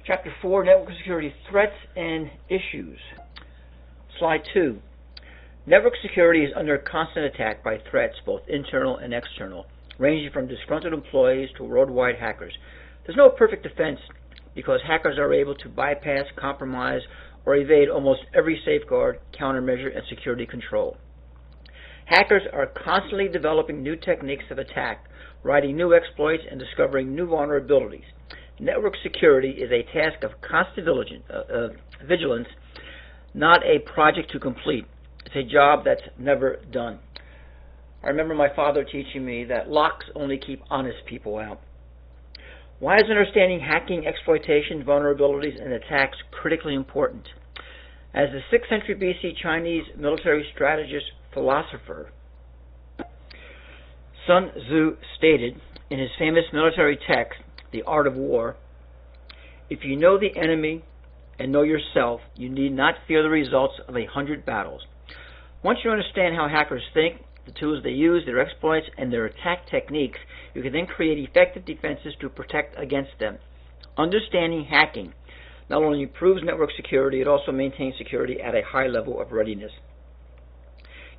Chapter 4, Network Security Threats and Issues. Slide 2. Network security is under constant attack by threats, both internal and external, ranging from disgruntled employees to worldwide hackers. There's no perfect defense because hackers are able to bypass, compromise, or evade almost every safeguard, countermeasure, and security control. Hackers are constantly developing new techniques of attack, writing new exploits, and discovering new vulnerabilities. Network security is a task of constant vigilance, not a project to complete. It's a job that's never done. I remember my father teaching me that locks only keep honest people out. Why is understanding hacking, exploitation, vulnerabilities, and attacks critically important? As the 6th century BC Chinese military strategist philosopher Sun Tzu stated in his famous military text, The Art of War, if you know the enemy and know yourself, you need not fear the results of 100 battles. Once you understand how hackers think, the tools they use, their exploits, and their attack techniques, you can then create effective defenses to protect against them. Understanding hacking not only improves network security, it also maintains security at a high level of readiness.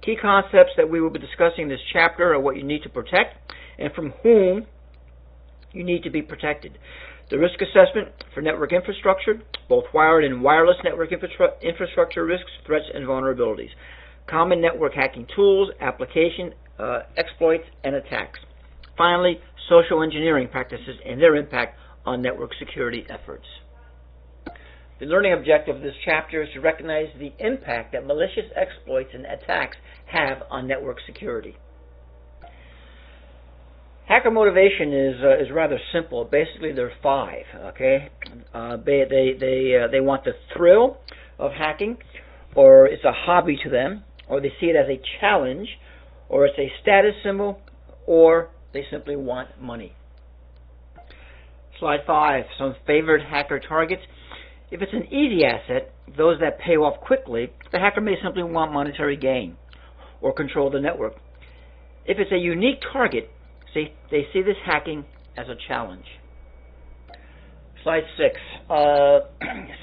Key concepts that we will be discussing in this chapter are what you need to protect and from whom you need to be protected. The risk assessment for network infrastructure, both wired and wireless network infrastructure risks, threats, and vulnerabilities. Common network hacking tools, application, exploits, and attacks. Finally, social engineering practices and their impact on network security efforts. The learning objective of this chapter is to recognize the impact that malicious exploits and attacks have on network security. Hacker motivation is rather simple. Basically, there are 5. Okay, they want the thrill of hacking, or it's a hobby to them, or they see it as a challenge, or it's a status symbol, or they simply want money. Slide 5. Some favored hacker targets. If it's an easy asset, those that pay off quickly, the hacker may simply want monetary gain or control the network. If it's a unique target, they see this hacking as a challenge. Slide 6.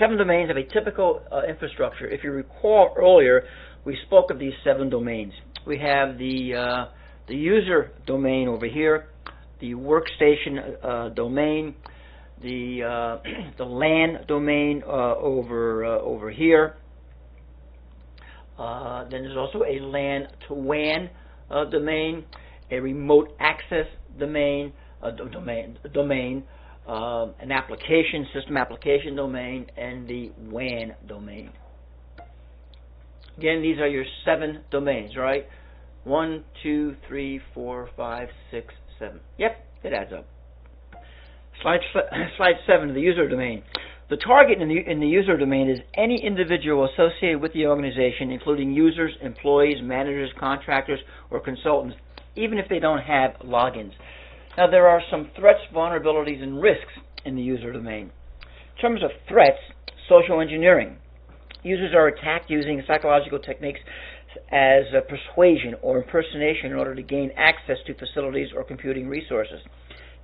7 domains of a typical infrastructure. If you recall earlier, we spoke of these 7 domains. We have the user domain over here, the workstation domain, the LAN domain over here. Then there's also a LAN to WAN domain, a remote access domain, an application, system application domain, and the WAN domain. Again, these are your 7 domains, right? 1, 2, 3, 4, 5, 6, 7. Yep, it adds up. Slide 7, the user domain. The target in the user domain is any individual associated with the organization, including users, employees, managers, contractors, or consultants, even if they don't have logins. Now, there are some threats, vulnerabilities, and risks in the user domain. In terms of threats, social engineering. Users are attacked using psychological techniques as persuasion or impersonation in order to gain access to facilities or computing resources.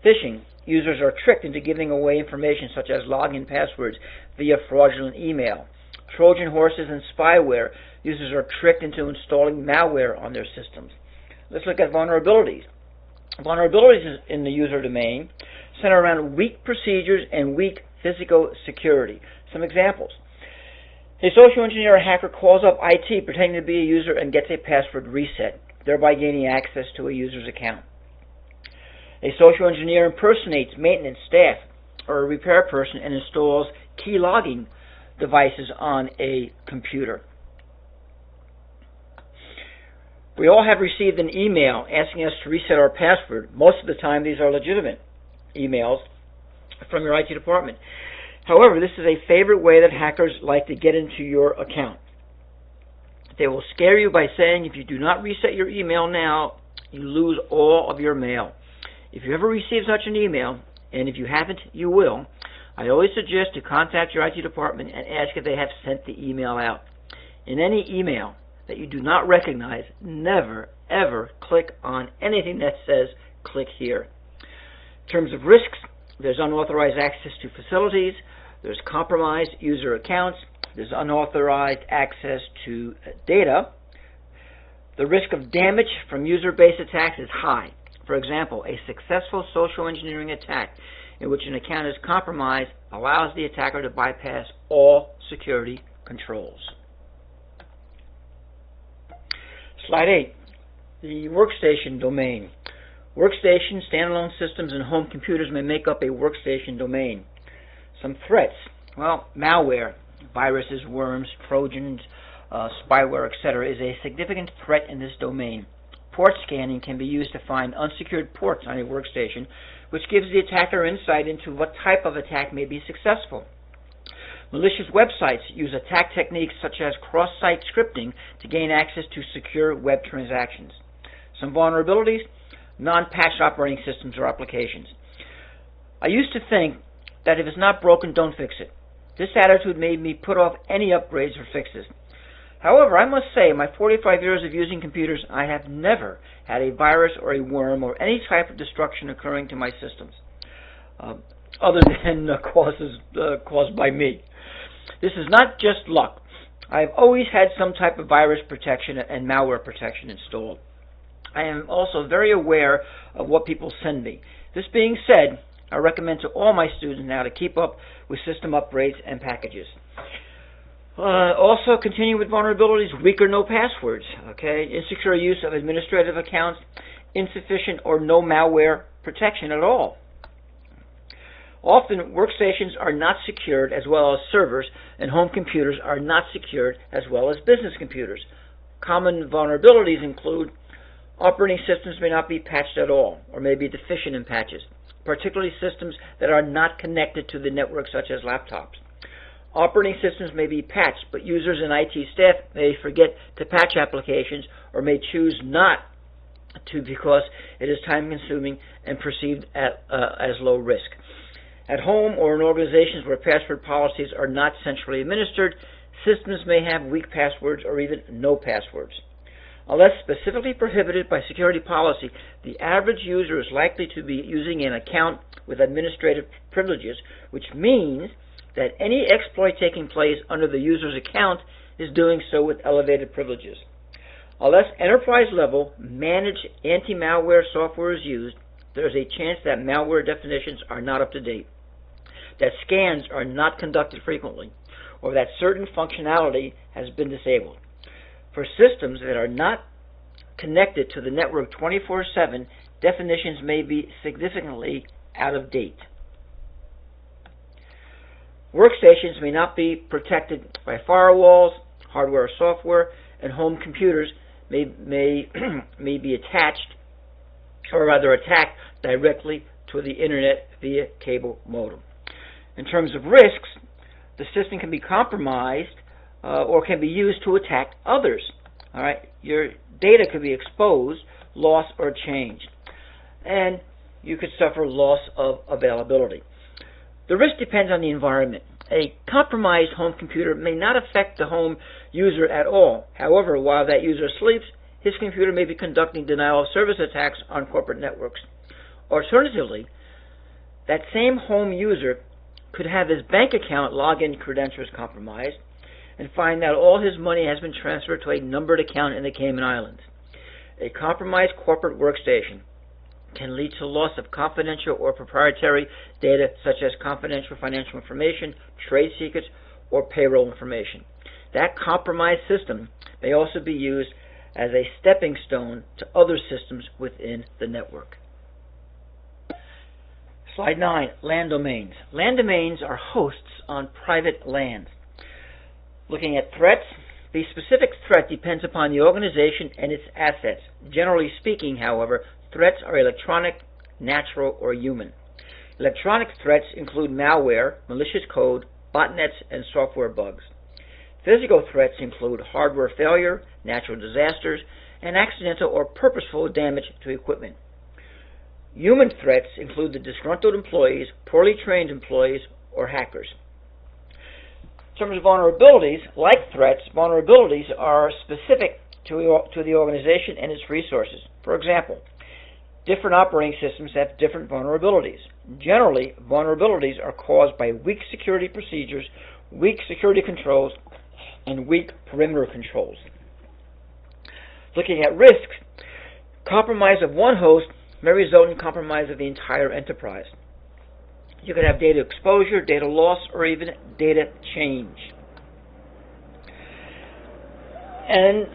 Phishing. Users are tricked into giving away information such as login passwords via fraudulent email. Trojan horses and spyware. Users are tricked into installing malware on their systems. Let's look at vulnerabilities. Vulnerabilities in the user domain center around weak procedures and weak physical security. Some examples. A social engineer or hacker calls up IT pretending to be a user and gets a password reset, thereby gaining access to a user's account. A social engineer impersonates maintenance staff or a repair person and installs key logging devices on a computer. We all have received an email asking us to reset our password. Most of the time, these are legitimate emails from your IT department. However, this is a favorite way that hackers like to get into your account. They will scare you by saying if you do not reset your email now, you lose all of your mail. If you ever receive such an email, and if you haven't, you will, I always suggest to contact your IT department and ask if they have sent the email out. In any email that you do not recognize, never, ever click on anything that says, click here. In terms of risks, there's unauthorized access to facilities, There's compromised user accounts. There's unauthorized access to data. The risk of damage from user-based attacks is high. For example, a successful social engineering attack in which an account is compromised allows the attacker to bypass all security controls. Slide 8, the workstation domain. Workstations, standalone systems, and home computers may make up a workstation domain. Some threats, well, malware, viruses, worms, trojans, spyware, etc., is a significant threat in this domain. Port scanning can be used to find unsecured ports on a workstation, which gives the attacker insight into what type of attack may be successful. Malicious websites use attack techniques such as cross-site scripting to gain access to secure web transactions. Some vulnerabilities, non-patched operating systems or applications. I used to think that if it's not broken, don't fix it. This attitude made me put off any upgrades or fixes. However, I must say, in my 45 years of using computers, I have never had a virus or a worm or any type of destruction occurring to my systems, other than caused by me. This is not just luck. I've always had some type of virus protection and malware protection installed. I am also very aware of what people send me. This being said, I recommend to all my students now to keep up with system upgrades and packages. Also, continue with vulnerabilities, weak or no passwords, insecure use of administrative accounts, insufficient or no malware protection at all. Often, workstations are not secured as well as servers, and home computers are not secured as well as business computers. Common vulnerabilities include operating systems may not be patched at all, or may be deficient in patches, particularly systems that are not connected to the network, such as laptops. Operating systems may be patched, but users and IT staff may forget to patch applications or may choose not to because it is time-consuming and perceived as low risk. At home or in organizations where password policies are not centrally administered, systems may have weak passwords or even no passwords. Unless specifically prohibited by security policy, the average user is likely to be using an account with administrative privileges, which means that any exploit taking place under the user's account is doing so with elevated privileges. Unless enterprise-level managed anti-malware software is used, there is a chance that malware definitions are not up to date, that scans are not conducted frequently, or that certain functionality has been disabled. For systems that are not connected to the network 24/7, definitions may be significantly out of date. Workstations may not be protected by firewalls, hardware or software, and home computers may be attached, or rather attacked directly to the internet via cable modem. In terms of risks, the system can be compromised or can be used to attack others. All right, your data could be exposed, lost, or changed, and you could suffer loss of availability. The risk depends on the environment. A compromised home computer may not affect the home user at all. However, while that user sleeps, his computer may be conducting denial of service attacks on corporate networks. Alternatively, that same home user could have his bank account login credentials compromised and find that all his money has been transferred to a numbered account in the Cayman Islands. A compromised corporate workstation can lead to loss of confidential or proprietary data such as confidential financial information, trade secrets, or payroll information. That compromised system may also be used as a stepping stone to other systems within the network. Slide 9, LAN domains. LAN domains are hosts on private lands. Looking at threats, the specific threat depends upon the organization and its assets. Generally speaking, however, threats are electronic, natural, or human. Electronic threats include malware, malicious code, botnets, and software bugs. Physical threats include hardware failure, natural disasters, and accidental or purposeful damage to equipment. Human threats include the disgruntled employees, poorly trained employees, or hackers. In terms of vulnerabilities, like threats, vulnerabilities are specific to the organization and its resources. For example, different operating systems have different vulnerabilities. Generally, vulnerabilities are caused by weak security procedures, weak security controls, and weak perimeter controls. Looking at risks, compromise of one host may result in compromise of the entire enterprise. You could have data exposure, data loss, or even data change. And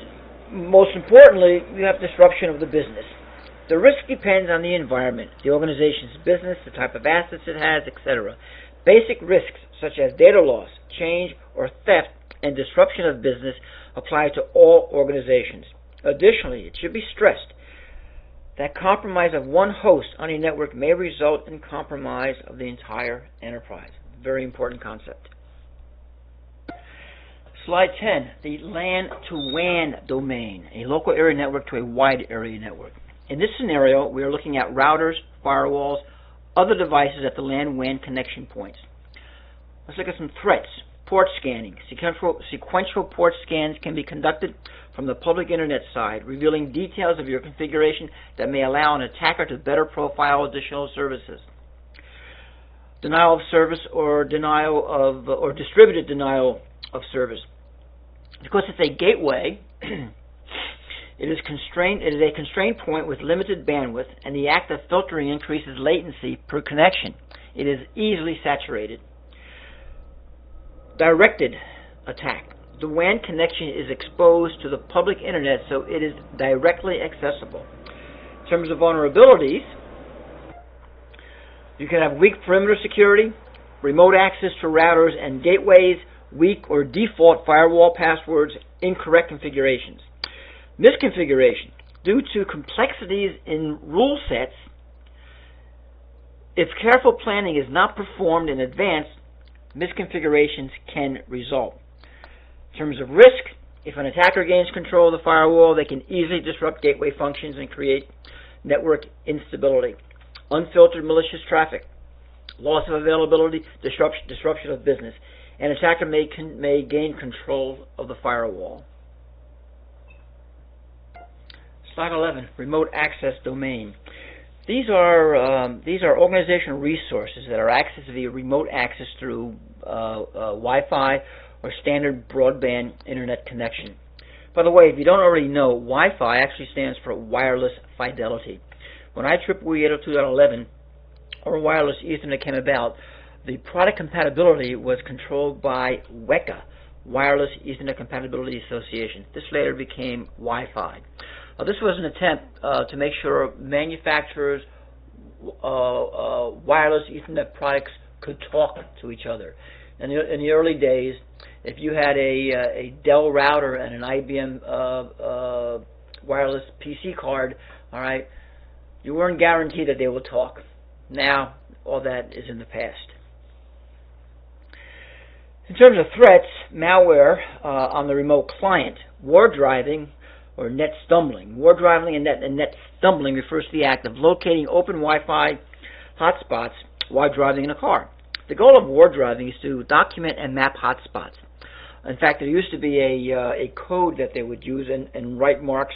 most importantly, you have disruption of the business. The risk depends on the environment, the organization's business, the type of assets it has, etc. Basic risks such as data loss, change, or theft and disruption of business apply to all organizations. Additionally, it should be stressed that compromise of one host on a network may result in compromise of the entire enterprise. Very important concept. Slide 10, the LAN to WAN domain, a local area network to a wide area network. In this scenario, we are looking at routers, firewalls, other devices at the LAN-WAN connection points. Let's look at some threats. Port scanning. Sequential port scans can be conducted from the public internet side, revealing details of your configuration that may allow an attacker to better profile additional services. Denial of service or distributed denial of service. Because it's a gateway, it is a constrained point with limited bandwidth, and the act of filtering increases latency per connection. It is easily saturated. Directed attack. The WAN connection is exposed to the public internet, so it is directly accessible. In terms of vulnerabilities, you can have weak perimeter security, remote access to routers and gateways, weak or default firewall passwords, incorrect configurations. Misconfiguration. Due to complexities in rule sets, if careful planning is not performed in advance, misconfigurations can result. In terms of risk, if an attacker gains control of the firewall, they can easily disrupt gateway functions and create network instability. Unfiltered malicious traffic, loss of availability, disruption of business. An attacker may gain control of the firewall. Slide 11, remote access domain. These are organizational resources that are accessed via remote access through Wi-Fi or standard broadband internet connection. By the way, if you don't already know, Wi-Fi actually stands for wireless fidelity. When IEEE 802.11 or wireless Ethernet came about, the product compatibility was controlled by WECA, Wireless Ethernet Compatibility Association. This later became Wi-Fi. This was an attempt to make sure manufacturers' wireless Ethernet products could talk to each other. In the early days, if you had a Dell router and an IBM wireless PC card, all right, you weren't guaranteed that they would talk. Now, all that is in the past. In terms of threats, malware on the remote client, war driving, or net stumbling. War driving and net stumbling refers to the act of locating open Wi-Fi hotspots while driving in a car. The goal of war driving is to document and map hotspots. In fact, there used to be a code that they would use and write marks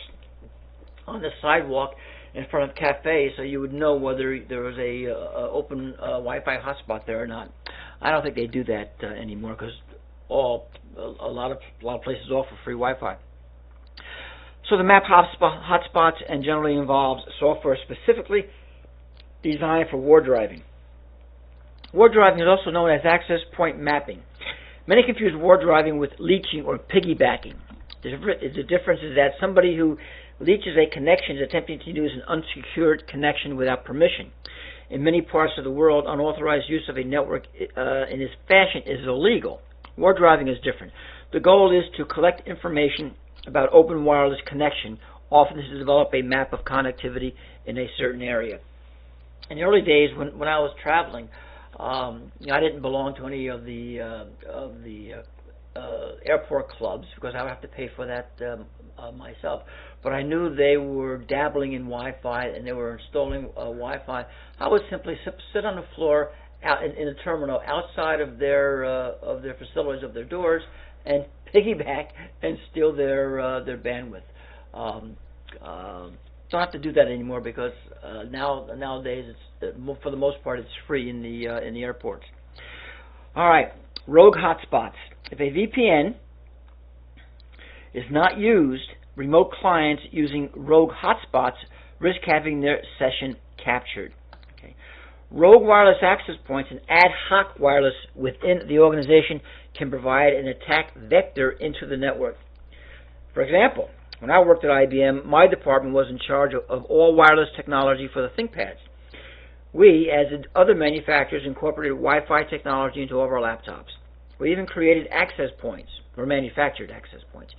on the sidewalk in front of cafes so you would know whether there was a open Wi-Fi hotspot there or not. I don't think they do that anymore because a lot of places offer free Wi-Fi. So the map hotspots and generally involves software specifically designed for war driving. War driving is also known as access point mapping. Many confuse war driving with leeching or piggybacking. The difference is that somebody who leeches a connection is attempting to use an unsecured connection without permission. In many parts of the world, unauthorized use of a network in this fashion is illegal. War driving is different. The goal is to collect information about open wireless connection, often to develop a map of connectivity in a certain area. In the early days, when I was traveling, I didn't belong to any of the airport clubs because I would have to pay for that myself. But I knew they were dabbling in Wi-Fi and they were installing Wi-Fi. I would simply sit on the floor out in a terminal outside of their facilities, of their doors, and piggyback and steal their bandwidth. don't have to do that anymore because nowadays for the most part it's free in the airports. All right, rogue hotspots. If a VPN is not used, remote clients using rogue hotspots risk having their session captured. Okay. Rogue wireless access points and ad hoc wireless within the organization can provide an attack vector into the network. For example, when I worked at IBM, my department was in charge of all wireless technology for the ThinkPads. We, as did other manufacturers, incorporated Wi-Fi technology into all of our laptops. We even created access points, or manufactured access points.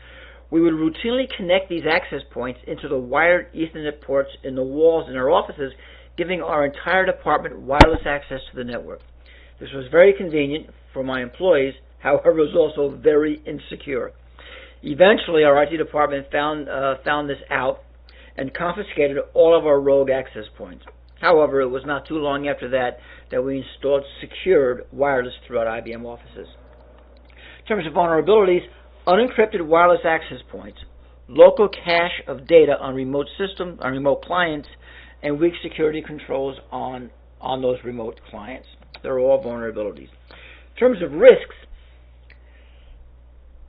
We would routinely connect these access points into the wired Ethernet ports in the walls in our offices, giving our entire department wireless access to the network. This was very convenient for my employees, however, it was also very insecure. Eventually, our IT department found this out and confiscated all of our rogue access points. However, it was not too long after that we installed secured wireless throughout IBM offices. In terms of vulnerabilities, unencrypted wireless access points, local cache of data on remote systems, on remote clients, and weak security controls on those remote clients. They're all vulnerabilities. In terms of risks,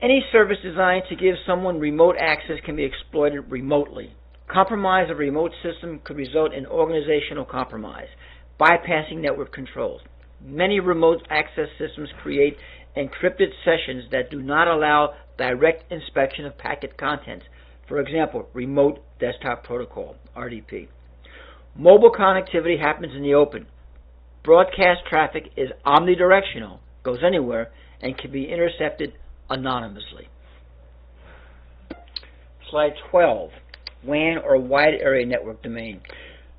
any service designed to give someone remote access can be exploited remotely. Compromise of a remote system could result in organizational compromise, bypassing network controls. Many remote access systems create encrypted sessions that do not allow direct inspection of packet contents. For example, Remote Desktop Protocol, RDP. Mobile connectivity happens in the open. Broadcast traffic is omnidirectional, goes anywhere, and can be intercepted anonymously. Slide 12, WAN or Wide Area Network Domain.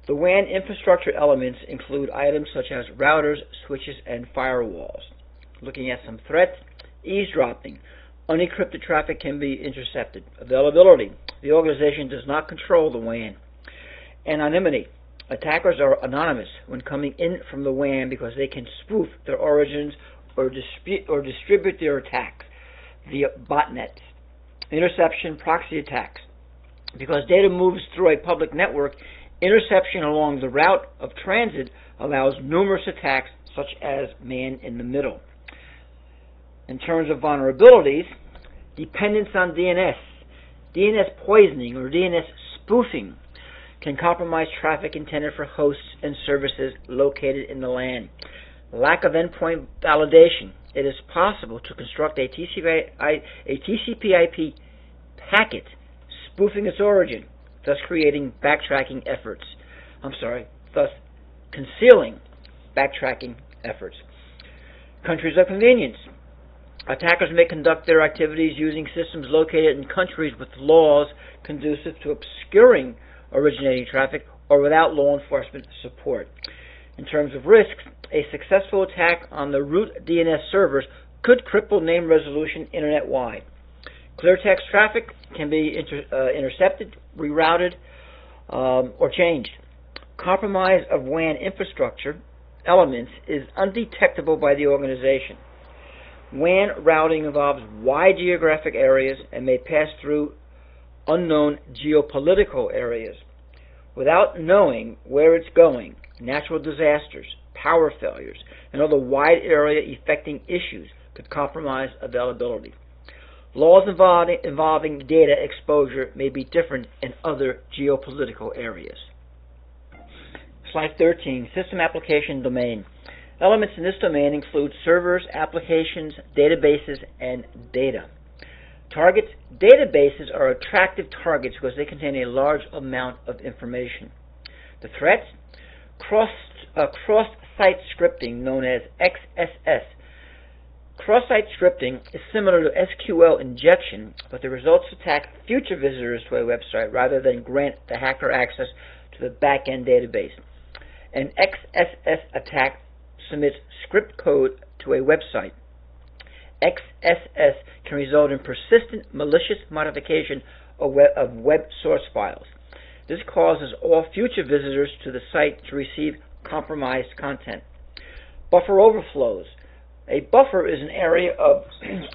The WAN infrastructure elements include items such as routers, switches, and firewalls. Looking at some threats, eavesdropping. Unencrypted traffic can be intercepted. Availability. The organization does not control the WAN. Anonymity. Attackers are anonymous when coming in from the WAN because they can spoof their origins or distribute their attacks via botnets. Interception, proxy attacks. Because data moves through a public network, interception along the route of transit allows numerous attacks such as man in the middle. In terms of vulnerabilities, dependence on DNS. DNS poisoning or DNS spoofing can compromise traffic intended for hosts and services located in the LAN. Lack of endpoint validation. It is possible to construct a TCP/IP packet spoofing its origin, thus concealing backtracking efforts. Countries of convenience. Attackers may conduct their activities using systems located in countries with laws conducive to obscuring originating traffic or without law enforcement support. In terms of risks, a successful attack on the root DNS servers could cripple name resolution internet-wide. Clear text traffic can be intercepted, rerouted, or changed. Compromise of WAN infrastructure elements is undetectable by the organization. WAN routing involves wide geographic areas and may pass through unknown geopolitical areas. Without knowing where it's going, natural disasters, power failures, and other wide area affecting issues could compromise availability. Laws involving data exposure may be different in other geopolitical areas. Slide 13, System Application Domain. Elements in this domain include servers, applications, databases, and data. Targets. Databases are attractive targets because they contain a large amount of information. The threats. Cross-site scripting, known as XSS. Cross-site scripting is similar to SQL injection, but the results attack future visitors to a website rather than grant the hacker access to the back-end database. An XSS attack submits script code to a website. XSS can result in persistent malicious modification of web source files. This causes all future visitors to the site to receive compromised content. Buffer overflows. A buffer is an area of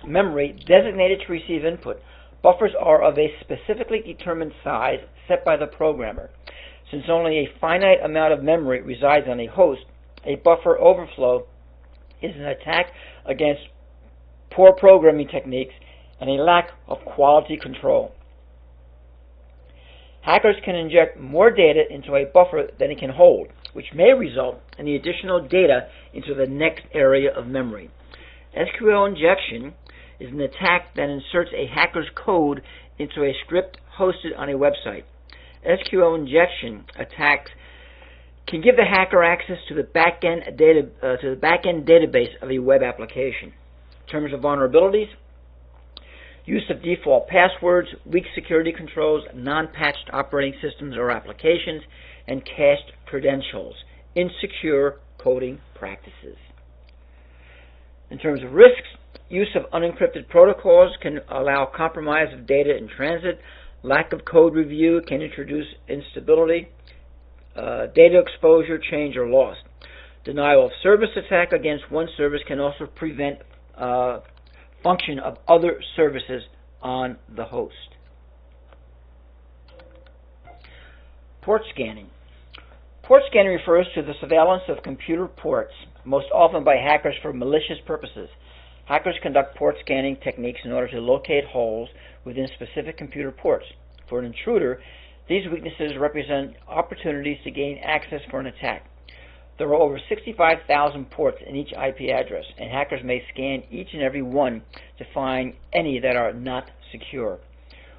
memory designated to receive input. Buffers are of a specifically determined size set by the programmer. Since only a finite amount of memory resides on a host, a buffer overflow is an attack against poor programming techniques and a lack of quality control. Hackers can inject more data into a buffer than it can hold, which may result in the additional data into the next area of memory. SQL injection is an attack that inserts a hacker's code into a script hosted on a website. SQL injection attacks can give the hacker access to the back-end database of a web application. In terms of vulnerabilities, use of default passwords, weak security controls, non-patched operating systems or applications, and cached credentials, insecure coding practices. In terms of risks, use of unencrypted protocols can allow compromise of data in transit. Lack of code review can introduce instability. Data exposure, change, or loss. Denial of service attack against one service can also prevent function of other services on the host. Port scanning. Port scanning refers to the surveillance of computer ports, most often by hackers for malicious purposes. Hackers conduct port scanning techniques in order to locate holes within specific computer ports. For an intruder, these weaknesses represent opportunities to gain access for an attack. There are over 65,000 ports in each IP address, and hackers may scan each and every one to find any that are not secure.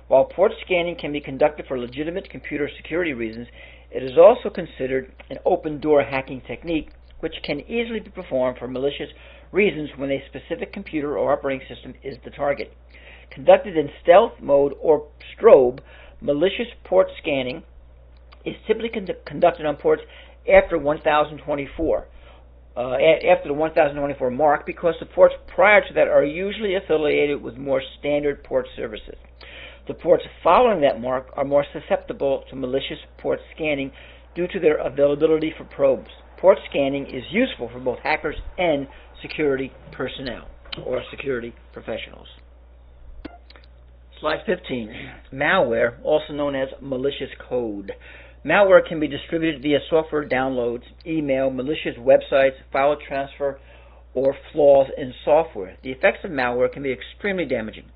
While port scanning can be conducted for legitimate computer security reasons, it is also considered an open-door hacking technique which can easily be performed for malicious reasons when a specific computer or operating system is the target. Conducted in stealth mode or strobe, malicious port scanning is typically conducted on ports after 1024, after the 1024 mark, because the ports prior to that are usually affiliated with more standard port services. The ports following that mark are more susceptible to malicious port scanning due to their availability for probes. Port scanning is useful for both hackers and security personnel or security professionals. Slide 15. Malware, also known as malicious code. Malware can be distributed via software downloads, email, malicious websites, file transfer, or flaws in software. The effects of malware can be extremely damaging.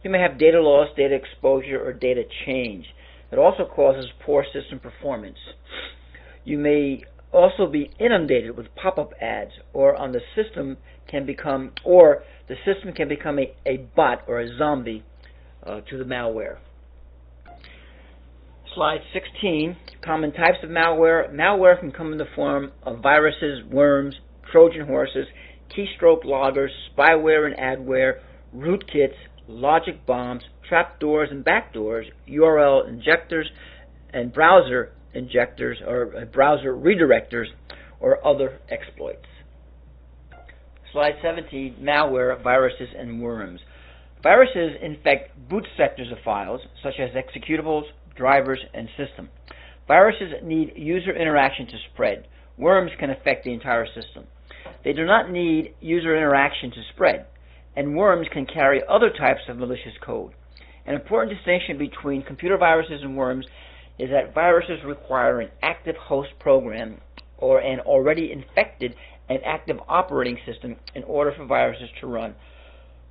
You may have data loss, data exposure, or data change. It also causes poor system performance. You may also be inundated with pop-up ads, or the system can become a bot or a zombie to the malware. Slide 16, common types of malware. Malware can come in the form of viruses, worms, Trojan horses, keystroke loggers, spyware and adware, rootkits, logic bombs, trapdoors and backdoors, URL injectors, and browser injectors or browser redirectors, or other exploits. Slide 17, malware, viruses, and worms. Viruses infect boot sectors of files, such as executables, drivers, and system. Viruses need user interaction to spread. Worms can affect the entire system. They do not need user interaction to spread, and worms can carry other types of malicious code. An important distinction between computer viruses and worms is that viruses require an active host program or an already infected and active operating system in order for viruses to run,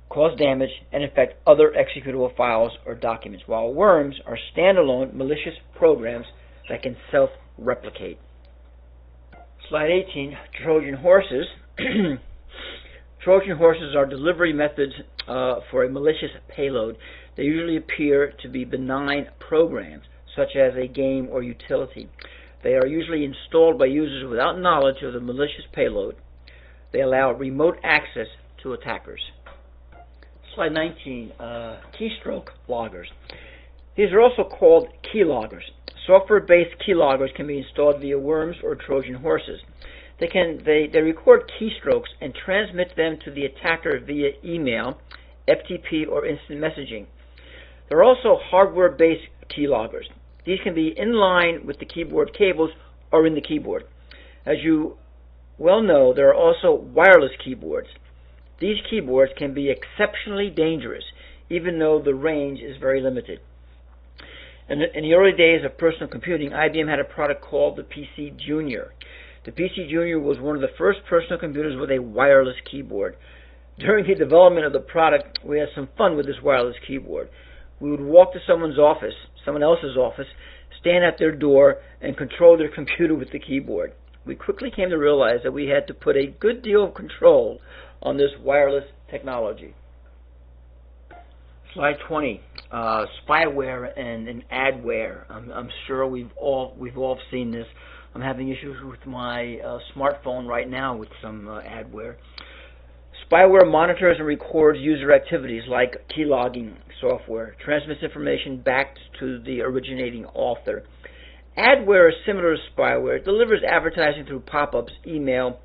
cause damage, and infect other executable files or documents, while worms are standalone malicious programs that can self-replicate. Slide 18, Trojan horses. Trojan horses are delivery methods for a malicious payload. They usually appear to be benign programs, such as a game or utility. They are usually installed by users without knowledge of the malicious payload. They allow remote access to attackers. Slide 19, keystroke loggers. These are also called keyloggers. Software-based keyloggers can be installed via worms or Trojan horses. They record keystrokes and transmit them to the attacker via email, FTP, or instant messaging. There are also hardware-based keyloggers. These can be in line with the keyboard cables or in the keyboard. As you well know, there are also wireless keyboards. These keyboards can be exceptionally dangerous. even though the range is very limited. In the early days of personal computing, IBM had a product called the PC Junior. The PC Junior was one of the first personal computers with a wireless keyboard. During the development of the product, we had some fun with this wireless keyboard. We would walk to someone else's office, stand at their door, and control their computer with the keyboard. We quickly came to realize that we had to put a good deal of control on this wireless technology. Slide 20, spyware and adware. I'm sure we've all seen this. I'm having issues with my smartphone right now with some adware. Spyware monitors and records user activities like keylogging software, transmits information back to the originating author. Adware is similar to spyware. It delivers advertising through pop-ups, email,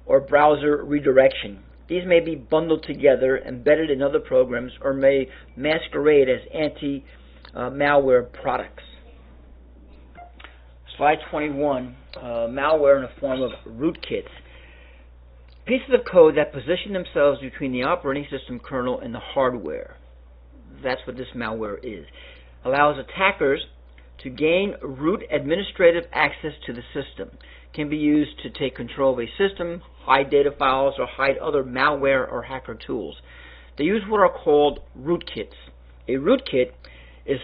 or browser redirection. These may be bundled together, embedded in other programs, or may masquerade as anti-malware products. Slide 21, malware in the form of rootkits. Pieces of code that position themselves between the operating system kernel and the hardware. That's what this malware is. Allows attackers to gain root administrative access to the system. Can be used to take control of a system, hide data files, or hide other malware or hacker tools. They use what are called rootkits. A rootkit is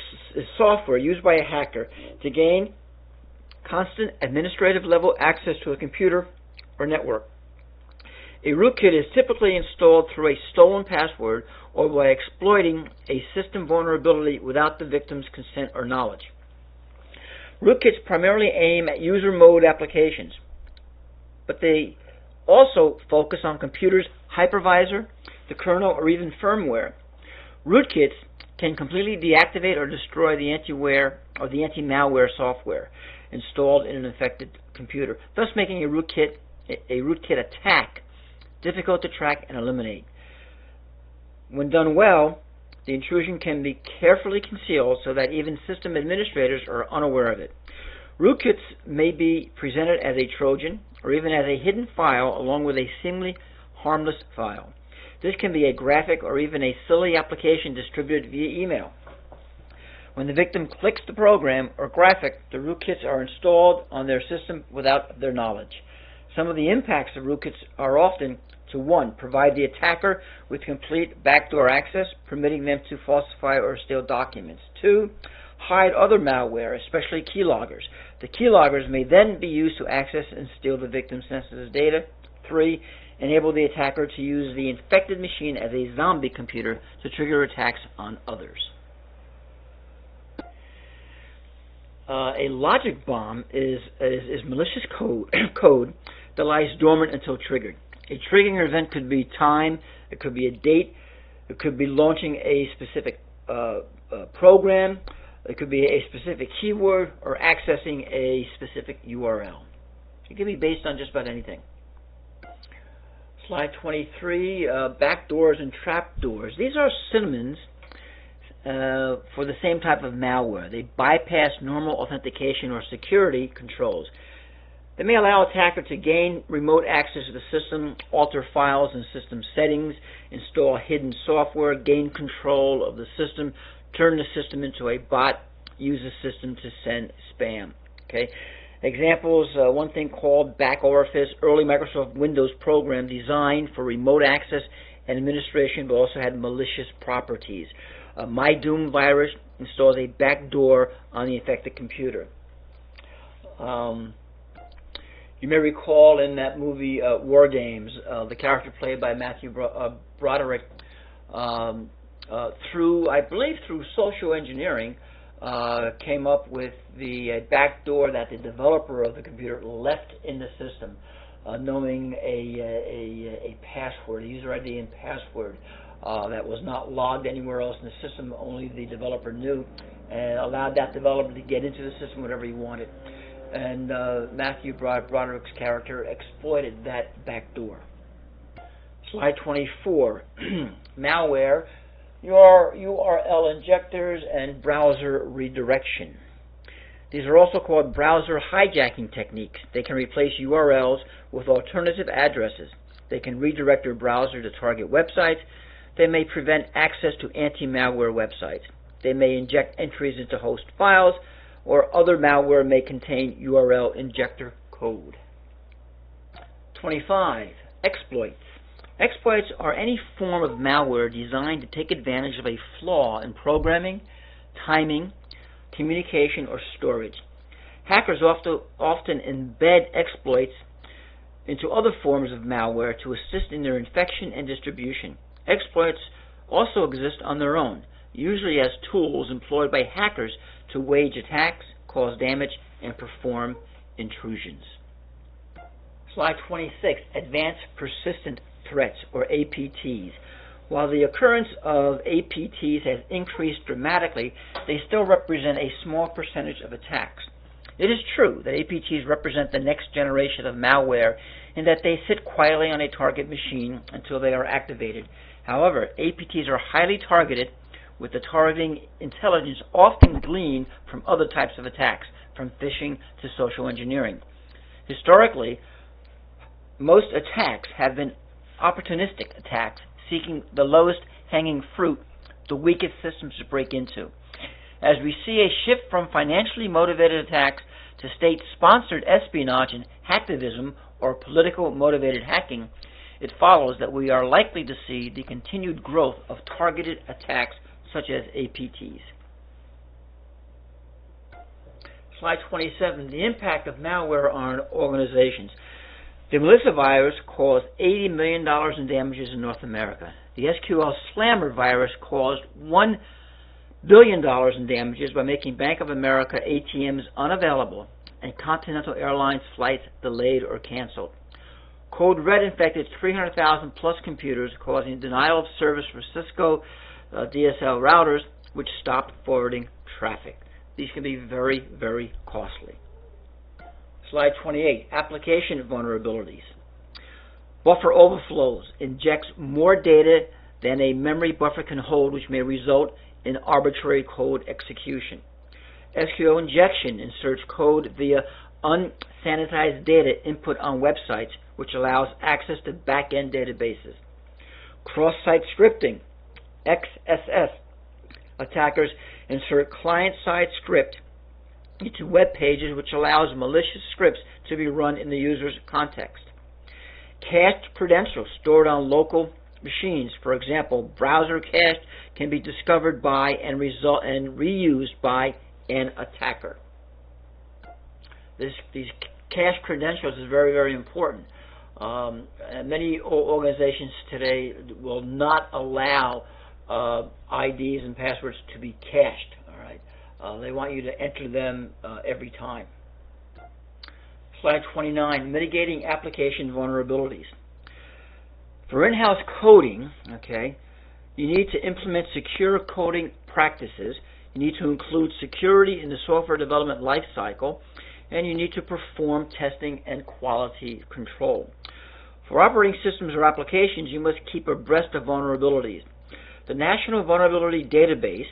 software used by a hacker to gain constant administrative level access to a computer or network. A rootkit is typically installed through a stolen password or by exploiting a system vulnerability without the victim's consent or knowledge. Rootkits primarily aim at user mode applications, but they also focus on computers' hypervisor, the kernel, or even firmware. Rootkits can completely deactivate or destroy the antiware or the anti-malware software installed in an affected computer, thus making a rootkit attack difficult to track and eliminate. When done well, the intrusion can be carefully concealed so that even system administrators are unaware of it. Rootkits may be presented as a Trojan or even as a hidden file along with a seemingly harmless file. This can be a graphic or even a silly application distributed via email. When the victim clicks the program or graphic, the rootkits are installed on their system without their knowledge. Some of the impacts of rootkits are often to 1. Provide the attacker with complete backdoor access, permitting them to falsify or steal documents. 2. Hide other malware, especially keyloggers. The keyloggers may then be used to access and steal the victim's sensitive data. 3. Enable the attacker to use the infected machine as a zombie computer to trigger attacks on others. A logic bomb is malicious code that lies dormant until triggered. A triggering event could be time, it could be a date, it could be launching a specific program, it could be a specific keyword, or accessing a specific URL. It can be based on just about anything. Slide 23, backdoors and trapdoors. These are synonyms for the same type of malware. They bypass normal authentication or security controls. They may allow an attacker to gain remote access to the system, alter files and system settings, install hidden software, gain control of the system, turn the system into a bot, use the system to send spam. Okay. Examples, one thing called Back Orifice, early Microsoft Windows program designed for remote access and administration, but also had malicious properties. MyDoom virus installs a backdoor on the affected computer. You may recall in that movie War Games, the character played by Matthew Broderick, through social engineering, came up with the backdoor that the developer of the computer left in the system, knowing a password, a user ID and password that was not logged anywhere else in the system, only the developer knew, and allowed that developer to get into the system whatever he wanted. And Matthew Broderick's character exploited that backdoor. Slide 24, malware, URL injectors, and browser redirection. These are also called browser hijacking techniques. They can replace URLs with alternative addresses. They can redirect your browser to target websites. They may prevent access to anti-malware websites. They may inject entries into host files, or other malware may contain URL injector code. 25. Exploits. Exploits are any form of malware designed to take advantage of a flaw in programming, timing, communication, or storage. Hackers often embed exploits into other forms of malware to assist in their infection and distribution. Exploits also exist on their own, usually as tools employed by hackers to wage attacks, cause damage, and perform intrusions. Slide 26, Advanced Persistent Threats, or APTs. While the occurrence of APTs has increased dramatically, they still represent a small percentage of attacks. It is true that APTs represent the next generation of malware in that they sit quietly on a target machine until they are activated. However, APTs are highly targeted, with the targeting intelligence often gleaned from other types of attacks, from phishing to social engineering. Historically, most attacks have been opportunistic attacks, seeking the lowest hanging fruit, the weakest systems to break into. As we see a shift from financially motivated attacks to state-sponsored espionage and hacktivism, or political motivated hacking, it follows that we are likely to see the continued growth of targeted attacks such as APTs. Slide 27, the impact of malware on organizations. The Melissa virus caused $80 million in damages in North America. The SQL Slammer virus caused $1 billion in damages by making Bank of America ATMs unavailable and Continental Airlines flights delayed or canceled. Code Red infected 300,000 plus computers, causing denial of service for Cisco DSL routers, which stopped forwarding traffic. These can be very, very costly. Slide 28, Application Vulnerabilities. Buffer overflows injects more data than a memory buffer can hold, which may result in arbitrary code execution. SQL injection inserts code via unsanitized data input on websites, which allows access to back-end databases. Cross-site scripting, XSS. Attackers insert client-side script into web pages, which allows malicious scripts to be run in the user's context. Cached credentials stored on local machines. For example, browser cache can be discovered by and reused by an attacker. These cache credentials is very, very important. Many organizations today will not allow IDs and passwords to be cached. All right, they want you to enter them every time. Slide 29, mitigating application vulnerabilities. For in-house coding, okay, you need to implement secure coding practices. You need to include security in the software development lifecycle, and you need to perform testing and quality control. For operating systems or applications, you must keep abreast of vulnerabilities. The National Vulnerability Database,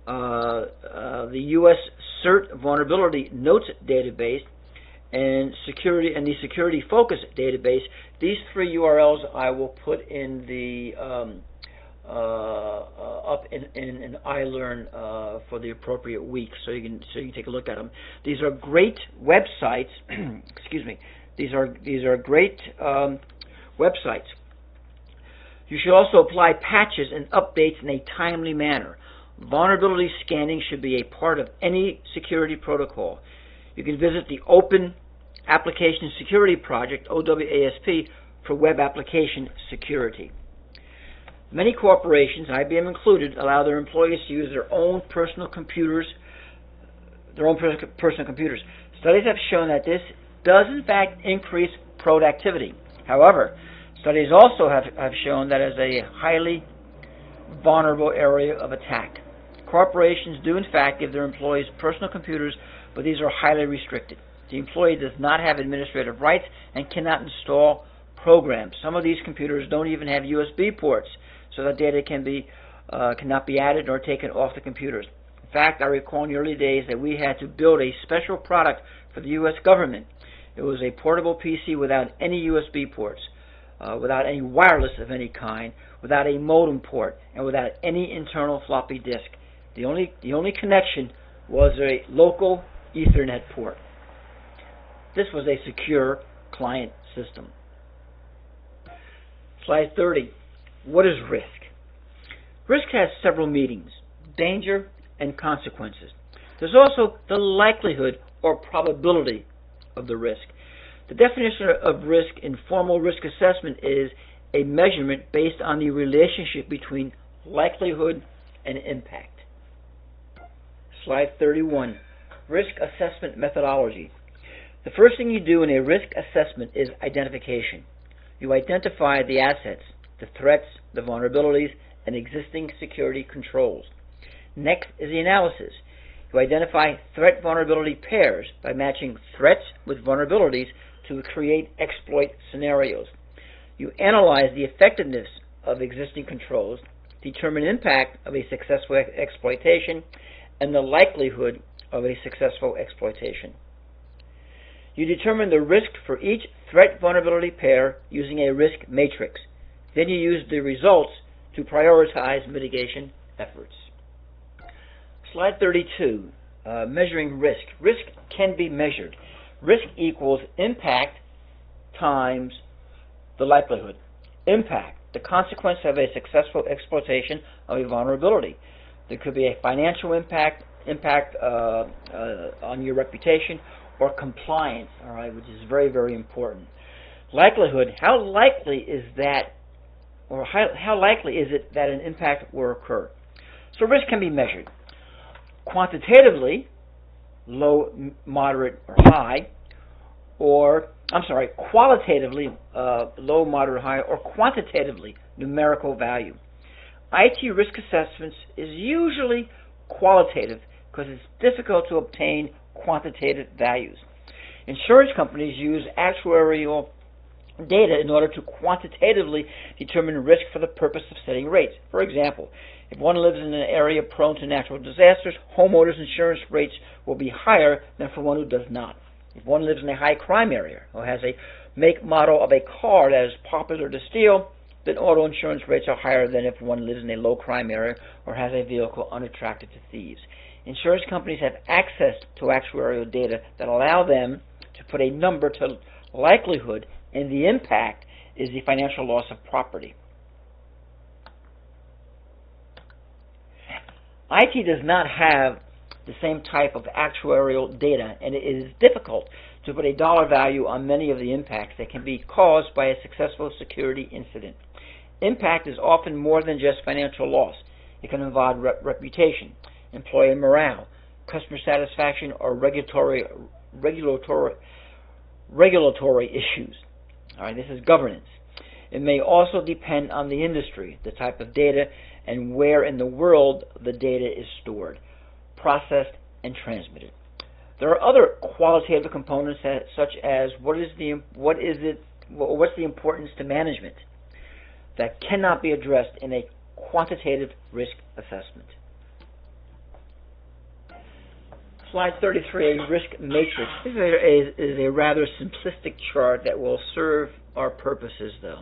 the U.S. CERT Vulnerability Notes Database, and the Security Focus Database. These three URLs I will put in the up in iLearn for the appropriate week, so you can take a look at them. These are great websites. Excuse me. These are great websites. You should also apply patches and updates in a timely manner. Vulnerability scanning should be a part of any security protocol. You can visit the Open Application Security Project, OWASP, for web application security. Many corporations, IBM included, allow their employees to use their own personal computers. Studies have shown that this does in fact increase productivity. However, studies also have shown that it is a highly vulnerable area of attack. Corporations do in fact give their employees personal computers, but these are highly restricted. The employee does not have administrative rights and cannot install programs. Some of these computers don't even have USB ports, so that data cannot be added or taken off the computers. In fact, I recall in the early days that we had to build a special product for the U.S. government. It was a portable PC without any USB ports. without any wireless of any kind, without a modem port, and without any internal floppy disk. The only connection was a local Ethernet port. This was a secure client system. Slide 30. What is risk? Risk has several meanings: danger and consequences. There's also the likelihood or probability of the risk. The definition of risk in formal risk assessment is a measurement based on the relationship between likelihood and impact. Slide 31. Risk assessment methodology. The first thing you do in a risk assessment is identification. You identify the assets, the threats, the vulnerabilities, and existing security controls. Next is the analysis. You identify threat-vulnerability pairs by matching threats with vulnerabilities to create exploit scenarios. You analyze the effectiveness of existing controls, determine impact of a successful exploitation, and the likelihood of a successful exploitation. You determine the risk for each threat-vulnerability pair using a risk matrix. Then you use the results to prioritize mitigation efforts. Slide 32, measuring risk. Risk can be measured. Risk equals impact times the likelihood. Impact, the consequence of a successful exploitation of a vulnerability. There could be a financial impact on your reputation, or compliance, all right, which is very, very important. Likelihood, how likely is that, or how likely is it that an impact will occur? So risk can be measured quantitatively, low, moderate, or high, or, qualitatively, low, moderate, high, or quantitatively, numerical value. IT risk assessments is usually qualitative because it's difficult to obtain quantitative values. Insurance companies use actuarial data in order to quantitatively determine risk for the purpose of setting rates. For example, if one lives in an area prone to natural disasters, homeowners insurance rates will be higher than for one who does not. If one lives in a high crime area or has a make model of a car that is popular to steal, then auto insurance rates are higher than if one lives in a low crime area or has a vehicle unattractive to thieves. Insurance companies have access to actuarial data that allow them to put a number to likelihood, and the impact is the financial loss of property. IT does not have the same type of actuarial data, and it is difficult to put a dollar value on many of the impacts that can be caused by a successful security incident. Impact is often more than just financial loss. It can involve reputation, employee morale, customer satisfaction, or regulatory issues. All right, this is governance. It may also depend on the industry, the type of data, and where in the world the data is stored, processed, and transmitted. There are other qualitative components such as what's the importance to management that cannot be addressed in a quantitative risk assessment. Slide 33, a risk matrix. This is a rather simplistic chart that will serve our purposes, though.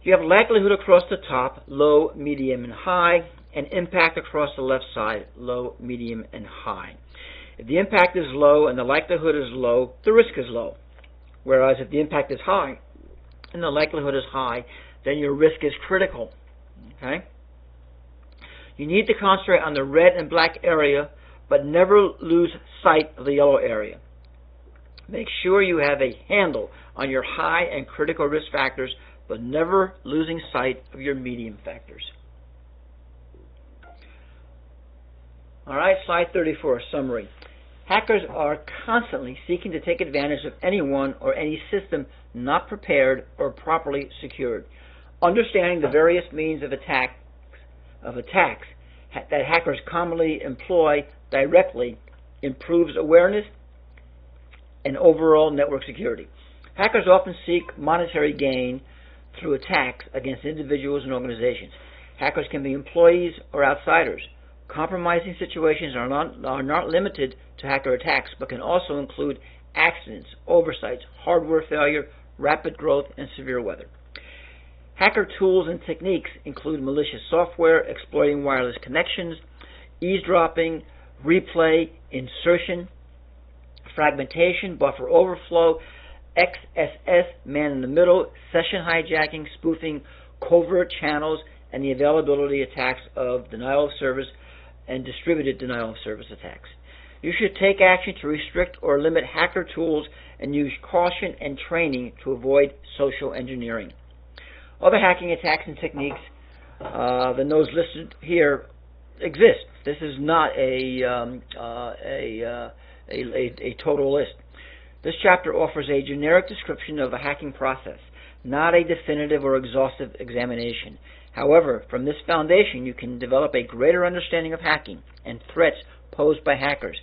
You have likelihood across the top, low, medium, and high, and impact across the left side, low, medium, and high. If the impact is low and the likelihood is low, the risk is low. Whereas if the impact is high and the likelihood is high, then your risk is critical. Okay? You need to concentrate on the red and black area, but never lose sight of the yellow area. Make sure you have a handle on your high and critical risk factors, but never losing sight of your medium factors. All right, slide 34, summary. Hackers are constantly seeking to take advantage of anyone or any system not prepared or properly secured. Understanding the various means of attacks that hackers commonly employ directly improves awareness and overall network security. Hackers often seek monetary gain through attacks against individuals and organizations. Hackers can be employees or outsiders. Compromising situations are not limited to hacker attacks, but can also include accidents, oversights, hardware failure, rapid growth, and severe weather. Hacker tools and techniques include malicious software, exploiting wireless connections, eavesdropping, replay, insertion, fragmentation, buffer overflow, XSS, man-in-the-middle, session hijacking, spoofing, covert channels, and the availability attacks of denial of service and distributed denial of service attacks. You should take action to restrict or limit hacker tools and use caution and training to avoid social engineering. Other hacking attacks and techniques than those listed here exist. This is not a total list. This chapter offers a generic description of a hacking process, not a definitive or exhaustive examination. However, from this foundation, you can develop a greater understanding of hacking and threats posed by hackers,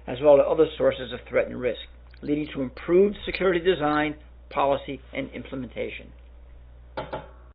as well as other sources of threat and risk, leading to improved security design, policy, and implementation.